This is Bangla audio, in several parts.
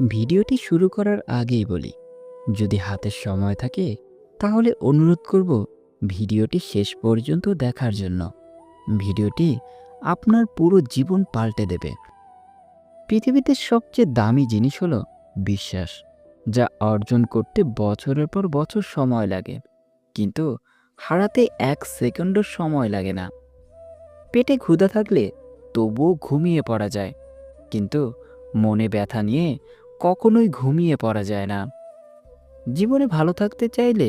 ভিডিওটি শুরু করার আগেই বলি, যদি হাতে সময় থাকে তাহলে অনুরোধ করব ভিডিওটি শেষ পর্যন্ত দেখার জন্য। ভিডিওটি আপনার পুরো জীবন পাল্টে দেবে। পৃথিবীতে সবচেয়ে দামি জিনিস হলো বিশ্বাস, যা অর্জন করতে বছরের পর বছর সময় লাগে, কিন্তু হারাতে 1 সেকেন্ডও সময় লাগে না। পেটে ক্ষুধা থাকলে তবুও ঘুমিয়ে পড়া যায়, কিন্তু মনে ব্যথা নিয়ে কখনোই ঘুমিয়ে পড়া যায় না। জীবনে ভালো থাকতে চাইলে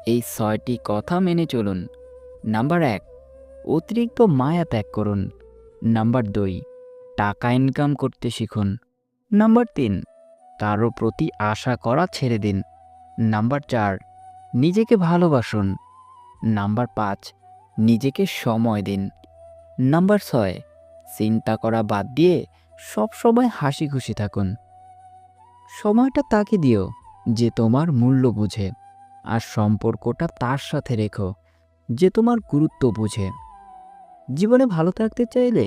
এই 6টি কথা মেনে চলুন। নাম্বার 1, অতিরিক্ত মায়া ত্যাগ করুন। নাম্বার 2, টাকা ইনকাম করতে শিখুন। নাম্বার 3, কারো প্রতি আশা করা ছেড়ে দিন। নাম্বার 4, নিজেকে ভালোবাসুন। নাম্বার 5, নিজেকে সময় দিন। নাম্বার 6, চিন্তা করা বাদ দিয়ে সবসময় হাসি খুশি থাকুন। সময়টা তাকে দিও যে তোমার মূল্য বুঝে, আর সম্পর্কটা তার সাথে রেখো যে তোমার গুরুত্ব বুঝে। জীবনে ভালো থাকতে চাইলে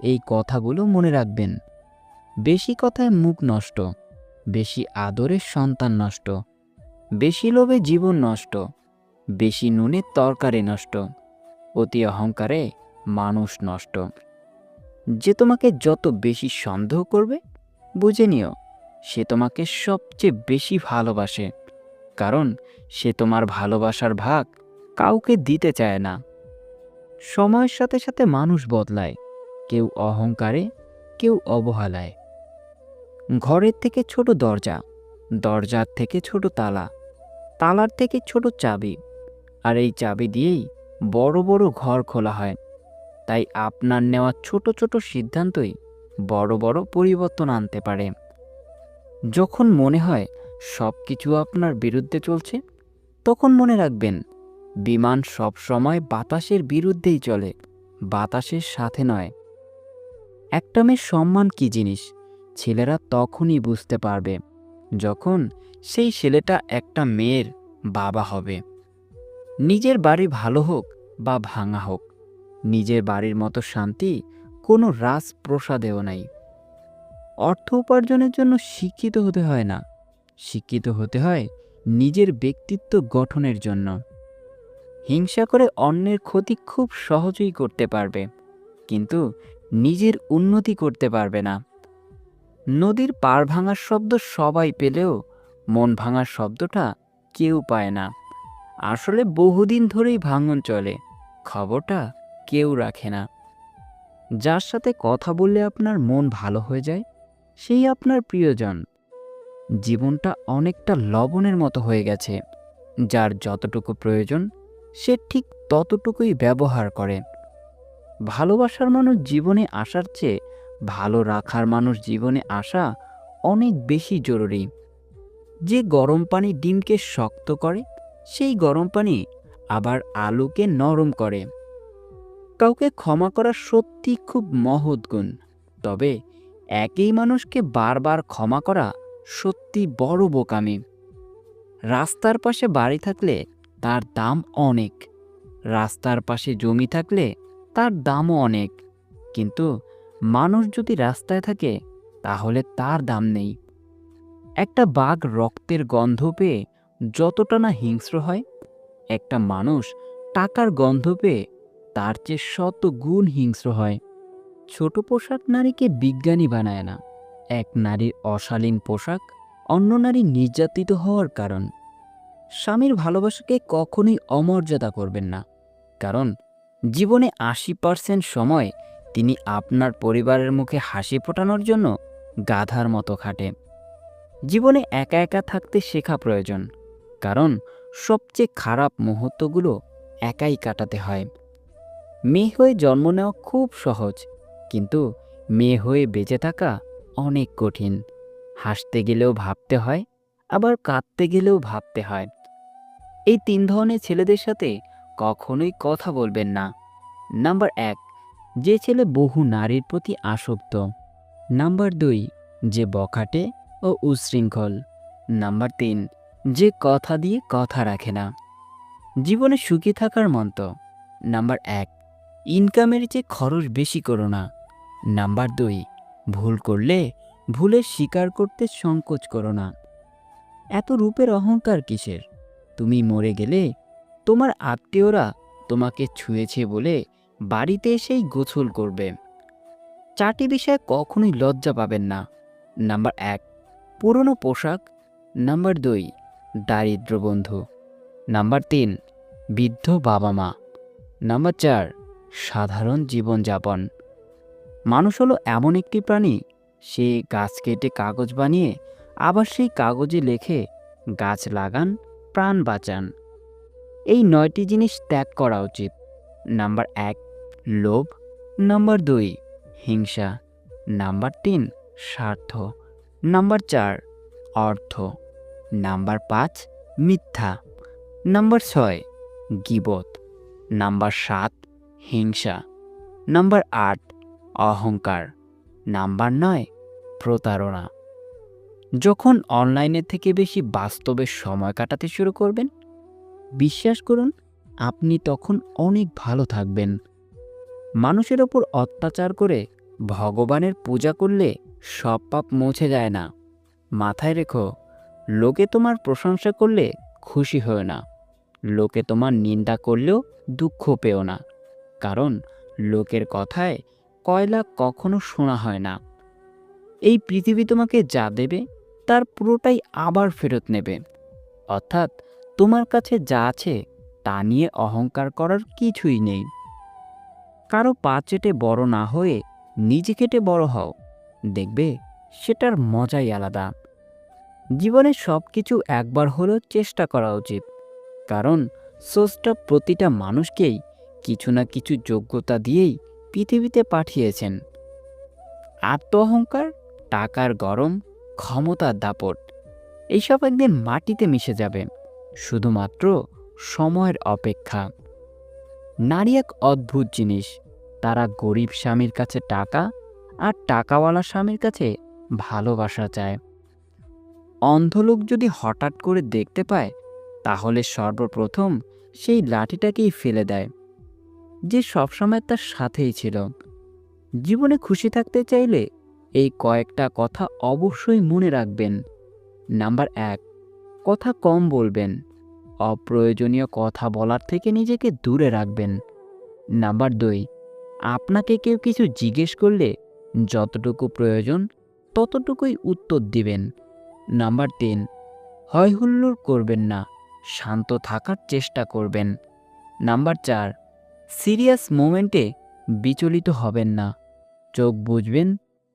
এই কথাগুলো মনে রাখবেন। বেশি কথায় মুখ নষ্ট, বেশি আদরে সন্তান নষ্ট, বেশি লোভে জীবন নষ্ট, বেশি নুনে তরকারি নষ্ট, অতি অহংকারে মানুষ নষ্ট। যে তোমাকে যত বেশি সন্দেহ করবে, বুঝে নিও সে তোমাকে সবচেয়ে বেশি ভালোবাসে, কারণ সে তোমার ভালোবাসার ভাগ কাউকে দিতে চায় না। সময়ের সাথে সাথে মানুষ বদলায়, কেউ অহংকারে, কেউ অবহেলায়। ঘরের থেকে ছোট দরজা, দরজার থেকে ছোট তালা, তালার থেকে ছোট চাবি, আর এই চাবি দিয়েই বড় বড় ঘর খোলা হয়। তাই আপনার নেওয়া ছোট ছোট সিদ্ধান্তই বড় বড় পরিবর্তন আনতে পারে। যখন মনে হয় সব কিছু আপনার বিরুদ্ধে চলছে, তখন মনে রাখবেন বিমান সব সময় বাতাসের বিরুদ্ধেই চলে, বাতাসের সাথে নয়। একটা মেয়ের সম্মান কী জিনিস ছেলেরা তখনই বুঝতে পারবে যখন সেই ছেলেটা একটা মেয়ের বাবা হবে। নিজের বাড়ি ভালো হোক বা ভাঙা হোক, নিজের বাড়ির মতো শান্তি কোনো রাজপ্রসাদেও নাই। অর্থ উপার্জনের জন্য শিক্ষিত হতে হয় না, শিক্ষিত হতে হয় নিজের ব্যক্তিত্ব গঠনের জন্য। হিংসা করে অন্যের ক্ষতি খুব সহজেই করতে পারবে, কিন্তু নিজের উন্নতি করতে পারবে না। নদীর পাড় ভাঙার শব্দ সবাই পেলেও মন ভাঙার শব্দটা কেউ পায় না। আসলে বহুদিন ধরেই ভাঙন চলে, খবরটা কেউ রাখে না। যার সাথে কথা বললে আপনার মন ভালো হয়ে যায়, সেই আপনার প্রিয়জন। জীবনটা অনেকটা লবণের মতো হয়ে গেছে, যার যতটুকু প্রয়োজন সে ঠিক ততটুকুই ব্যবহার করে। ভালোবাসার মানুষ জীবনে আসার চেয়ে ভালো রাখার মানুষ জীবনে আসা অনেক বেশি জরুরি। যে গরম পানি ডিমকে শক্ত করে, সেই গরম পানি আবার আলুকে নরম করে। কাউকে ক্ষমা করা সত্যি খুব মহৎ গুণ, তবে একই মানুষকে বারবার ক্ষমা করা সত্যি বড় বোকামি। রাস্তার পাশে বাড়ি থাকলে তার দাম অনেক, রাস্তার পাশে জমি থাকলে তার দামও অনেক, কিন্তু মানুষ যদি রাস্তায় থাকে তাহলে তার দাম নেই। একটা বাঘ রক্তের গন্ধ পেয়ে যতটা না হিংস্র হয়, একটা মানুষ টাকার গন্ধ পেয়ে তার চেয়ে শত গুণ হিংস্র হয়। ছোট পোশাক নারীকে বিজ্ঞানী বানায় না, এক নারীর অশালীন পোশাক অন্য নারী নির্যাতিত হওয়ার কারণ। স্বামীর ভালোবাসাকে কখনোই অমর্যাদা করবেন না, কারণ জীবনে 80% সময় তিনি আপনার পরিবারের মুখে হাসি ফোটানোর জন্য গাধার মতো খাটে। জীবনে একা একা থাকতে শেখা প্রয়োজন, কারণ সবচেয়ে খারাপ মুহূর্তগুলো একাই কাটাতে হয়। মেয়ে হয়ে জন্ম নেওয়া খুব সহজ, কিন্তু মেয়ে হয়ে বেঁচে থাকা অনেক কঠিন। হাসতে গেলেও ভাবতে হয়, আবার কাঁদতে গেলেও ভাবতে হয়। এই 3 ধরনের ছেলেদের সাথে কখনোই কথা বলবেন না। নাম্বার 1, যে ছেলে বহু নারীর প্রতি আসক্ত। নাম্বার 2, যে বখাটে ও উচ্ছৃঙ্খল। নাম্বার 3, যে কথা দিয়ে কথা রাখে না। জীবনে সুখী থাকার মন্ত্র: নাম্বার 1, ইনকামের চেয়ে খরচ বেশি করো না। নাম্বার 2, ভুল করলে ভুলে স্বীকার করতে সংকোচ করো না। এত রূপের অহংকার কিসের? তুমি মরে গেলে তোমার আত্মীয়রা তোমাকে ছুঁয়েছে বলে বাড়িতে এসেই গোসল করবে। 4টি বিষয়ে কখনোই লজ্জা পাবেন না। নাম্বার 1, পুরনো পোশাক। নাম্বার 2, দারিদ্র বন্ধু। নাম্বার 3, বৃদ্ধ বাবা মা। নাম্বার 4, সাধারণ জীবনযাপন। মানুষ হলো এমন একটি প্রাণী, সে গাছ কেটে কাগজ বানিয়ে আবার সেই কাগজে লেখে গাছ লাগান, প্রাণ বাঁচান। এই 9টি জিনিস ত্যাগ করা উচিত। নাম্বার 1, লোভ। নাম্বার 2, হিংসা। নাম্বার 3, স্বার্থ। নাম্বার 4, অর্থ। নাম্বার 5, মিথ্যা। নাম্বার 6, গীবত। নাম্বার 7, হিংসা। নাম্বার 8, অহংকার। নাম্বার 9, প্রতারণা। যখন অনলাইনের থেকে বেশি বাস্তবে সময় কাটাতে শুরু করবেন, বিশ্বাস করুন আপনি তখন অনেক ভালো থাকবেন। মানুষের ওপর অত্যাচার করে ভগবানের পূজা করলে সব পাপ মুছে যায় না। মাথায় রেখো, লোকে তোমার প্রশংসা করলে খুশি হও না, লোকে তোমার নিন্দা করলেও দুঃখ পেও না। কারণ লোকের কথায় কয়লা কখনো শোনা হয় না। এই পৃথিবী তোমাকে যা দেবে তার পুরোটাই আবার ফেরত নেবে। অর্থাৎ তোমার কাছে যা আছে তা নিয়ে অহংকার করার কিছুই নেই। কারো পা চেটে বড় না হয়ে নিজে কেটে বড় হও, দেখবে সেটার মজাই আলাদা। জীবনে সব কিছু একবার হলেও চেষ্টা করা উচিত, কারণ স্রষ্টা প্রতিটা মানুষকেই কিছু না কিছু যোগ্যতা দিয়েই পৃথিবীতে পাঠিয়েছেন। আত্ম অহংকার, টাকার গরম, ক্ষমতার দাপট এইসব একদিন মাটিতে মিশে যাবে, শুধুমাত্র সময়ের অপেক্ষা। নারী এক অদ্ভুত জিনিস। তারা গরিব স্বামীর কাছে টাকা আর টাকাওয়ালা স্বামীর কাছে ভালোবাসা চায়। অন্ধ লোক যদি হঠাৎ করে দেখতে পায়, তাহলে সর্বপ্রথম সেই লাঠিটাকেই ফেলে দেয়, যে সবসময় তার সাথেই ছিল। জীবনে খুশি থাকতে চাইলে এই কয়েকটা কথা অবশ্যই মনে রাখবেন। নাম্বার 1, কথা কম বলবেন। অপ্রয়োজনীয় কথা বলার থেকে নিজেকে দূরে রাখবেন। নাম্বার 2, আপনাকে কেউ কিছু জিজ্ঞেস করলে যতটুকু প্রয়োজন ততটুকুই উত্তর দিবেন। নাম্বার 3, হয় হুল্লোড় করবেন না, শান্ত থাকার চেষ্টা করবেন। নাম্বার 4, সিরিয়াস মোমেন্টে বিচলিত হবেন না, চোখ বুঝবেন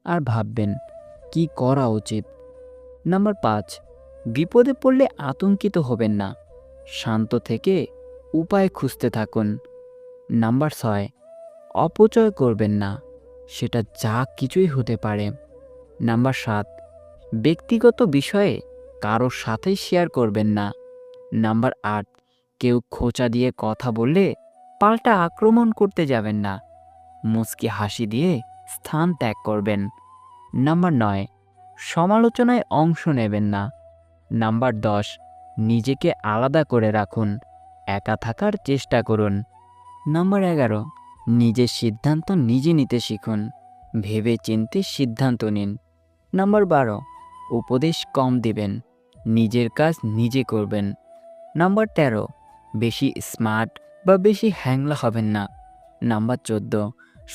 আর ভাববেন কি করা উচিত। নাম্বার 5, বিপদে পড়লে আতঙ্কিত হবেন না, শান্ত থেকে উপায় খুঁজতে থাকুন। নাম্বার 6, অপচয় করবেন না, সেটা যা কিছুই হতে পারে। নাম্বার 7, ব্যক্তিগত বিষয়ে কারোর সাথেই শেয়ার করবেন না। নাম্বার 8, কেউ খোঁচা দিয়ে কথা বললে পাল্টা আক্রমণ করতে যাবেন না, মুচকি হাসি দিয়ে স্থান ত্যাগ করবেন। নাম্বার 9, সমালোচনায় অংশ নেবেন না। নাম্বার 10, নিজেকে আলাদা করে রাখুন, একা থাকার চেষ্টা করুন। নাম্বার 11, নিজের সিদ্ধান্ত নিজে নিতে শিখুন, ভেবে চিন্তে সিদ্ধান্ত নিন। নাম্বার 12, উপদেশ কম দিবেন, নিজের কাজ নিজে করবেন। নাম্বার 13, বেশি স্মার্ট বা বেশি হ্যাংলা হবেন না। নাম্বার 14,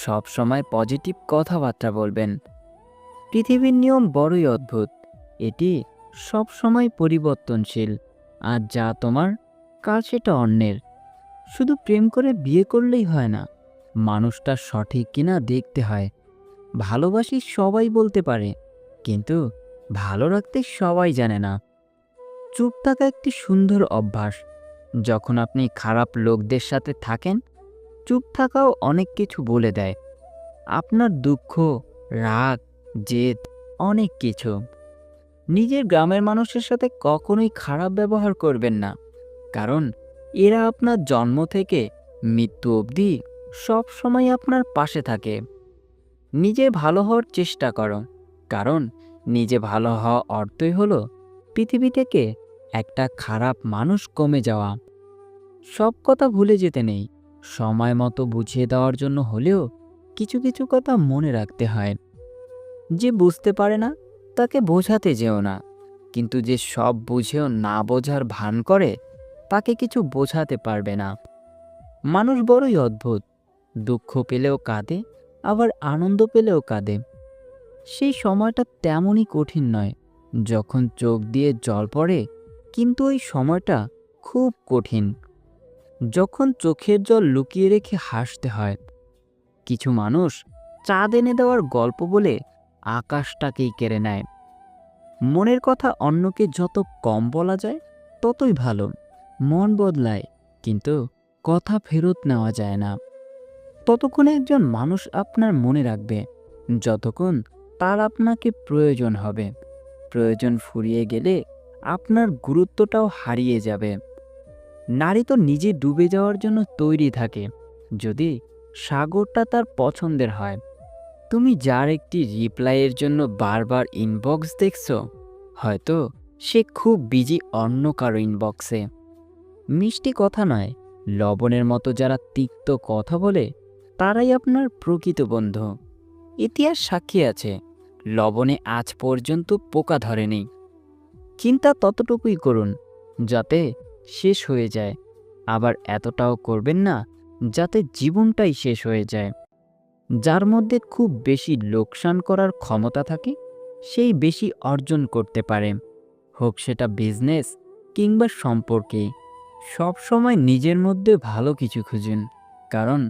সব সময় পজিটিভ কথাবার্তা বলবেন। পৃথিবীর নিয়ম বড়ই অদ্ভুত, এটি সব সময় পরিবর্তনশীল, আর যা তোমার কাল সেটা অন্যের। শুধু প্রেম করে বিয়ে করলেই হয় না, মানুষটা সঠিক কিনা দেখতে হয়। ভালোবাসি সবাই বলতে পারে, কিন্তু ভালো রাখতে সবাই জানে না। চুপ থাকা একটি সুন্দর অভ্যাস। যখন আপনি খারাপ লোকদের সাথে থাকেন, চুপ থাকাও অনেক কিছু বলে দেয়। আপনার দুঃখ, রাগ, জেদ, অনেক কিছু। নিজের গ্রামের মানুষের সাথে কখনোই খারাপ ব্যবহার করবেন না, কারণ এরা আপনার জন্ম থেকে মৃত্যু অবধি সব সময় আপনার পাশে থাকে। নিজে ভালো হওয়ার চেষ্টা করো, কারণ নিজে ভালো হওয়া অর্থই হলো পৃথিবী থেকে একটা খারাপ মানুষ কমে যাওয়া। সব কথা ভুলে যেতে নেই, সময় মতো বুঝিয়ে দেওয়ার জন্য হলেও কিছু কিছু কথা মনে রাখতে হয়। যে বুঝতে পারে না তাকে বোঝাতে যেও না, কিন্তু যে সব বুঝেও না বোঝার ভান করে তাকে কিছু বোঝাতে পারবে না। মানুষ বড়ই অদ্ভুত, দুঃখ পেলেও কাঁদে, আবার আনন্দ পেলেও কাঁদে। সেই সময়টা তেমনই কঠিন নয় যখন চোখ দিয়ে জল পড়ে, কিন্তু ওই সময়টা খুব কঠিন যখন চোখের জল লুকিয়ে রেখে হাসতে হয়। কিছু মানুষ চাঁদ এনে দেওয়ার গল্প বলে আকাশটাকেই কেড়ে নেয়। মনের কথা অন্যকে যত কম বলা যায় ততই ভালো। মন বদলায়, কিন্তু কথা ফেরত নেওয়া যায় না। ততক্ষণে একজন মানুষ আপনার মনে রাখবে যতক্ষণ তার আপনাকে প্রয়োজন হবে। প্রয়োজন ফুরিয়ে গেলে আপনার গুরুত্বটাও হারিয়ে যাবে। নারী তো নিজে ডুবে যাওয়ার জন্য তৈরি থাকে যদি সাগরটা তার পছন্দের হয়। তুমি যার একটি রিপ্লাইয়ের জন্য বারবার ইনবক্স দেখছো, হয়তো সে খুব বিজি অন্য কারো ইনবক্সে। মিষ্টি কথা নয়, লবণের মতো যারা তিক্ত কথা বলে তারাই আপনার প্রকৃত বন্ধু। ইতিহাস সাক্ষী আছে, লবণে আজ পর্যন্ত পোকা ধরেনি। চিন্তা ততটুকুই করুন যাতে শেষ হয়ে যায়, আবার এতটাও করবেন না যাতে জীবনটাই শেষ হয়ে যায়। যার মধ্যে খুব বেশি লোকসান করার ক্ষমতা থাকে সেই বেশি অর্জন করতে পারে, হোক সেটা বিজনেস কিংবা সম্পর্কে। সব সময় নিজের মধ্যে ভালো কিছু খুঁজুন, কারণ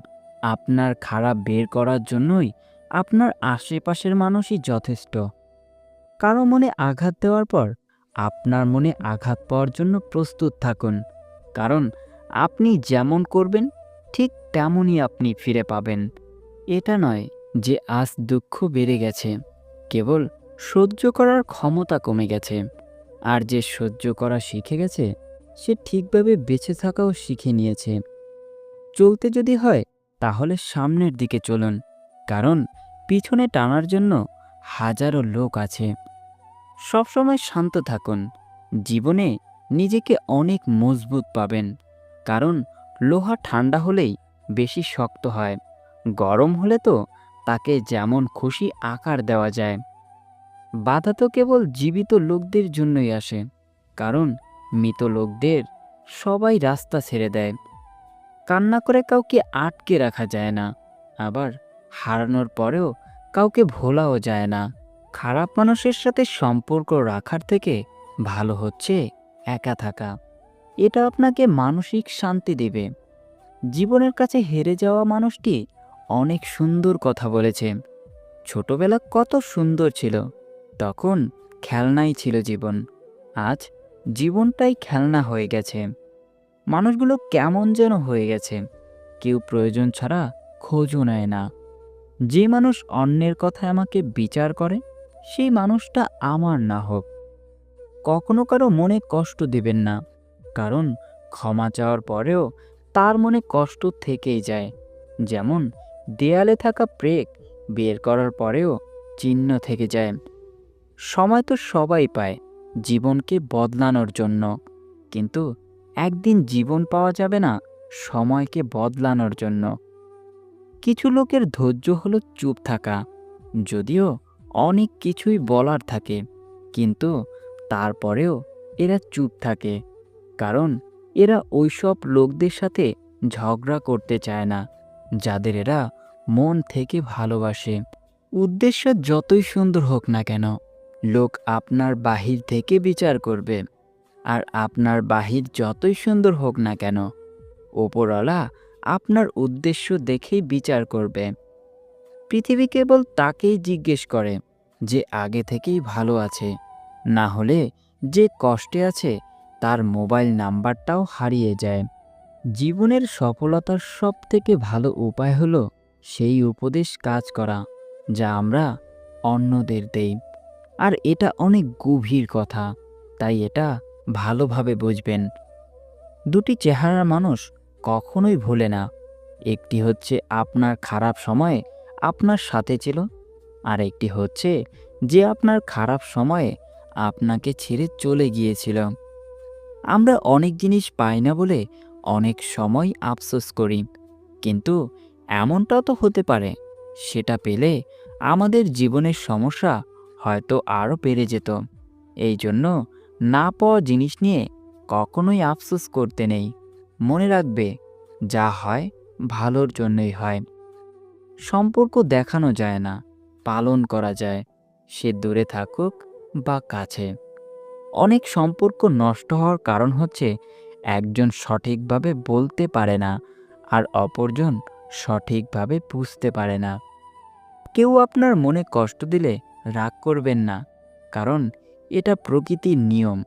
আপনার খারাপ বের করার জন্যই আপনার আশেপাশের মানুষই যথেষ্ট। কারো মনে আঘাত দেওয়ার পর আপনার মনে আঘাত পাওয়ার জন্য প্রস্তুত থাকুন, কারণ আপনি যেমন করবেন ঠিক তেমনই আপনি ফিরে পাবেন। এটা নয় যে আজ দুঃখ বেড়ে গেছে, কেবল সহ্য করার ক্ষমতা কমে গেছে। আর যে সহ্য করা শিখে গেছে সে ঠিকভাবে বেঁচে থাকাও শিখে নিয়েছে। চলতে যদি হয় তাহলে সামনের দিকে চলুন, কারণ পিছনে টানার জন্য হাজারো লোক আছে। সবসময় শান্ত থাকুন, জীবনে নিজেকে অনেক মজবুত পাবেন। কারণ লোহা ঠান্ডা হলেই বেশি শক্ত হয়, গরম হলে তো তাকে যেমন খুশি আকার দেওয়া যায়। বাধা তো কেবল জীবিত লোকদের জন্যই আসে, কারণ মৃত লোকদের সবাই রাস্তা ছেড়ে দেয়। কান্না করে কাউকে আটকে রাখা যায় না, আবার হারানোর পরেও কাউকে ভোলাও যায় না। খারাপ মানুষের সাথে সম্পর্ক রাখার থেকে ভালো হচ্ছে একা থাকা। এটা আপনাকে মানসিক শান্তি দেবে। জীবনের কাছে হেরে যাওয়া মানুষটি অনেক সুন্দর কথা বলেছে। ছোটবেলা কত সুন্দর ছিল, তখন খেলনাই ছিল জীবন। আজ জীবনটাই খেলনা হয়ে গেছে। মানুষগুলো কেমন যেন হয়ে গেছে, কেউ প্রয়োজন ছাড়া খোঁজও নেয় না। যে মানুষ অন্যের কথায় আমাকে বিচার করে সেই মানুষটা আমার না হোক। কখনো কারো মনে কষ্ট দিবেন না, কারণ ক্ষমা চাওয়ার পরেও তার মনে কষ্ট থেকেই যায়। যেমন দেয়ালে থাকা ব্রেক বের করার পরেও চিহ্ন থেকে যায়। সময় তো সবাই পায় জীবনকে বদলানোর জন্য, কিন্তু একদিন জীবন পাওয়া যাবে না সময়কে বদলানোর জন্য। কিছু লোকের ধৈর্য হলো চুপ থাকা, যদিও অনেক কিছুই বলার থাকে, কিন্তু তারপরেও এরা চুপ থাকে, কারণ এরা ওইসব লোকদের সাথে ঝগড়া করতে চায় না যাদের এরা মন থেকে ভালোবাসে। উদ্দেশ্য যতই সুন্দর হোক না কেন, লোক আপনার বাহির থেকে বিচার করবে। আর আপনার বাহির যতই সুন্দর হোক না কেন, ওপরওয়ালা আপনার উদ্দেশ্য দেখেই বিচার করবে। পৃথিবী কেবল তাকেই জিজ্ঞেস করে যে আগে থেকেই ভালো আছে, না হলে যে কষ্টে আছে তার মোবাইল নাম্বারটাও হারিয়ে যায়। জীবনের সফলতার সবথেকে ভালো উপায় হলো সেই উপদেশ কাজ করা যা আমরা অন্যদের দেই। আর এটা অনেক গভীর কথা, তাই এটা ভালোভাবে বুঝবেন। দুটি চেহারার মানুষ কখনোই ভোলে না। একটি হচ্ছে আপনার খারাপ সময়ে আপনার সাথে ছিল, আর একটি হচ্ছে যে আপনার খারাপ সময়ে আপনাকে ছেড়ে চলে গিয়েছিল। আমরা অনেক জিনিস পাই না বলে অনেক সময় আফসোস করি, কিন্তু এমনটাও তো হতে পারে সেটা পেলে আমাদের জীবনের সমস্যা হয়তো আরও বেড়ে যেত। এই জন্য না পাওয়া জিনিস নিয়ে কখনোই আফসোস করতে নেই। মনে রাখবে, যা হয় ভালোর জন্যই হয়। সম্পর্ক দেখানো যায় না, পালন করা যায়, সে দূরে থাকুক বা কাছে। অনেক সম্পর্ক নষ্ট হওয়ার কারণ হচ্ছে একজন সঠিকভাবে বলতে পারে না আর অপরজন সঠিকভাবে বুঝতে পারে না। কেউ আপনার মনে কষ্ট দিলে রাগ করবেন না, কারণ এটা প্রকৃতির নিয়ম।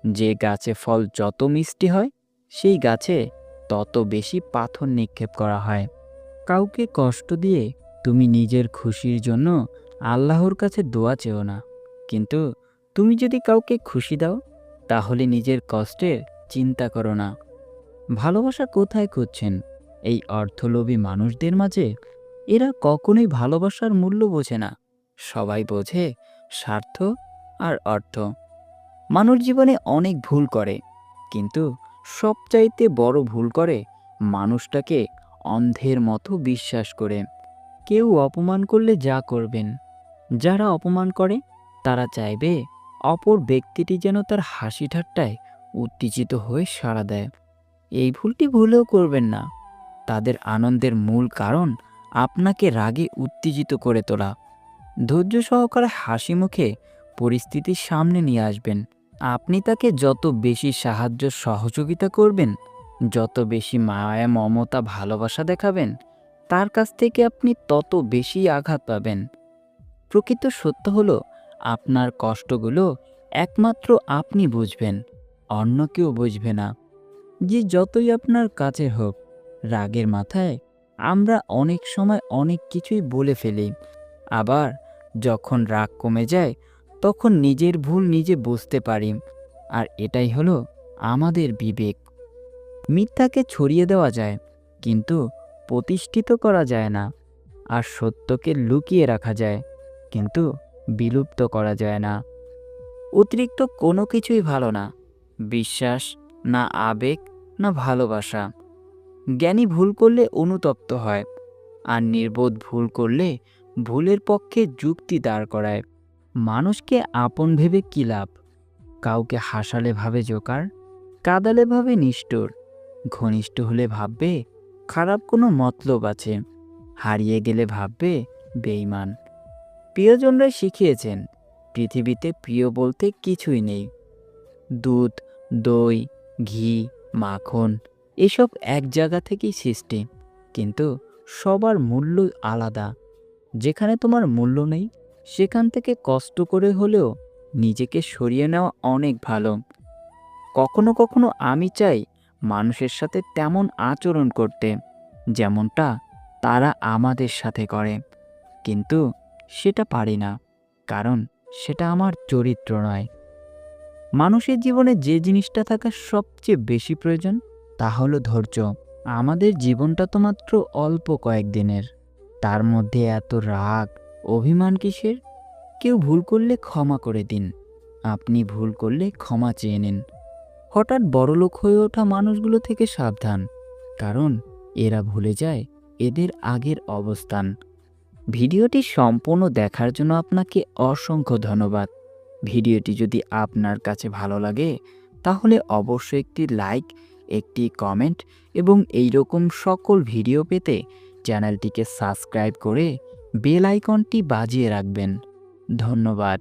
যে গাছে ফল যত মিষ্টি হয়, সেই গাছে তত বেশি পাথর নিক্ষেপ করা হয়। কাউকে কষ্ট দিয়ে তুমি নিজের খুশির জন্য আল্লাহর কাছে দোয়া চেও না, কিন্তু তুমি যদি কাউকে খুশি দাও, তাহলে নিজের কষ্টের চিন্তা করো না। ভালোবাসা কোথায় খুঁজছেন? এই অর্থলোভী মানুষদের মাঝে? এরা কখনোই ভালোবাসার মূল্য বোঝে না। সবাই বোঝে স্বার্থ আর অর্থ। মানুষ জীবনে অনেক ভুল করে, কিন্তু সবচাইতে বড় ভুল করে মানুষটাকে অন্ধের মতো বিশ্বাস করে। কেউ অপমান করলে যা করবেন, যারা অপমান করে তারা চাইবে অপর ব্যক্তিটি যেন তার হাসি ঠাট্টায় উত্তেজিত হয়ে সাড়া দেয়। এই ভুলটি ভুলেও করবেন না। তাদের আনন্দের মূল কারণ আপনাকে রাগে উত্তেজিত করে তোলা। ধৈর্য সহকারে হাসি মুখে পরিস্থিতির সামনে নিয়ে আসবেন। আপনি তাকে যত বেশি সাহায্য সহযোগিতা করবেন, যত বেশি মায়া মমতা ভালোবাসা দেখাবেন, তার কাছ থেকে আপনি তত বেশি আঘাত পাবেন। প্রকৃত সত্য হলো, আপনার কষ্টগুলো একমাত্র আপনি বুঝবেন, অন্য কেউ বুঝবে না। যে যতই আপনার কাছে হোক, রাগের মাথায় আমরা অনেক সময় অনেক কিছুই বলে ফেলি। আবার যখন রাগ কমে যায়, তখন নিজের ভুল নিজে বুঝতে পারি। আর এটাই হলো আমাদের বিবেক। মিথ্যাকে ছড়িয়ে দেওয়া যায়, কিন্তু প্রতিষ্ঠিত করা যায় না। আর সত্যকে লুকিয়ে রাখা যায়, কিন্তু বিলুপ্ত করা যায় না। অতিরিক্ত কোনো কিছুই ভালো না। বিশ্বাস না আবেগ না ভালোবাসা। জ্ঞানী ভুল করলে অনুতপ্ত হয়, আর নির্বোধ ভুল করলে ভুলের পক্ষে যুক্তি দাঁড় করায়। মানুষকে আপন ভেবে কী লাভ? কাউকে হাসালে ভাবে জোকার, কাঁদালে ভাবে নিষ্ঠুর, ঘনিষ্ঠ হলে ভাববে খারাপ কোনো মতলব আছে, হারিয়ে গেলে ভাববে বেঈমান। প্রিয়জনরা শিখিয়েছেন, পৃথিবীতে প্রিয় বলতে কিছুই নেই। দুধ, দই, ঘি, মাখন এসব এক জায়গা থেকেই সৃষ্টি, কিন্তু সবার মূল্য আলাদা। যেখানে তোমার মূল্য নেই, সেখান থেকে কষ্ট করে হলেও নিজেকে সরিয়ে নেওয়া অনেক ভালো। কখনো কখনো আমি চাই মানুষের সাথে তেমন আচরণ করতে, যেমনটা তারা আমাদের সাথে করে, কিন্তু সেটা পারি না, কারণ সেটা আমার চরিত্র নয়। মানুষের জীবনে যে জিনিসটা থাকা সবচেয়ে বেশি প্রয়োজন, তা হলো ধৈর্য। আমাদের জীবনটা তো মাত্র অল্প কয়েকদিনের, তার মধ্যে এত রাগ অভিমান কিসের? কেউ ভুল করলে ক্ষমা করে দিন, আপনি ভুল করলে ক্ষমা চেয়ে নিন। হঠাৎ বড়লোক হয়ে ওঠা মানুষগুলো থেকে সাবধান, কারণ এরা ভুলে যায় এদের আগের অবস্থান। ভিডিওটি সম্পূর্ণ দেখার জন্য আপনাকে অসংখ্য ধন্যবাদ। ভিডিওটি যদি আপনার কাছে ভালো লাগে, তাহলে অবশ্যই একটি লাইক, একটি কমেন্ট এবং এই রকম সকল ভিডিও পেতে চ্যানেলটিকে সাবস্ক্রাইব করে বেল আইকনটি বাজিয়ে রাখবেন। ধন্যবাদ।